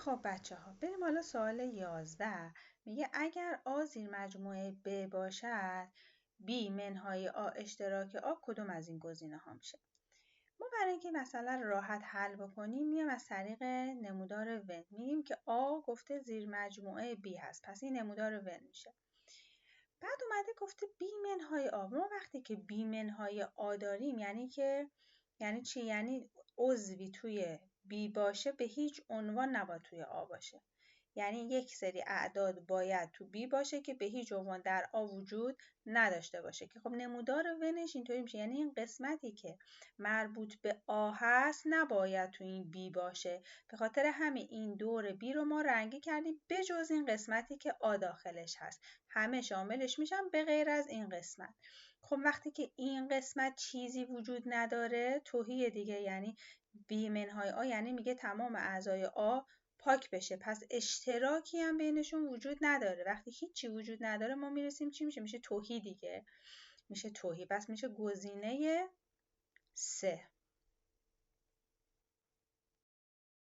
خب بچه‌ها بریم حالا سوال 11. میگه اگر آ زیر مجموعه ب باشد B منهای آ اشتراک آ کدوم از این گزینه ها میشه؟ ما برای اینکه مسئله رو راحت حل بکنیم میایم از طریق نمودار ون میگیم که آ گفته زیر مجموعه B هست، پس این نمودار ون میشه. بعد اومده گفته B منهای آ. ما وقتی که B منهای آ داریم یعنی چی؟ یعنی عضوی توی B باشه به هیچ عنوان نباید توی آ باشه. یعنی یک سری اعداد باید تو B باشه که به هیچ عنوان در آ وجود نداشته باشه که خب نمودار ونش اینطوری میشه، یعنی این قسمتی که مربوط به آ هست نباید تو این B باشه. به خاطر همین این دور B رو ما رنگی کردیم بجز این قسمتی که آ داخلش هست، همه شاملش میشن به غیر از این قسمت. خب وقتی که این قسمت چیزی وجود نداره تهی دیگه، یعنی B منهای آ یعنی میگه تمام اعضای آ پاک بشه، پس اشتراکی هم بینشون وجود نداره. وقتی هیچی وجود نداره ما میرسیم چی میشه؟ میشه تهی دیگه، میشه تهی. پس میشه گزینه 3.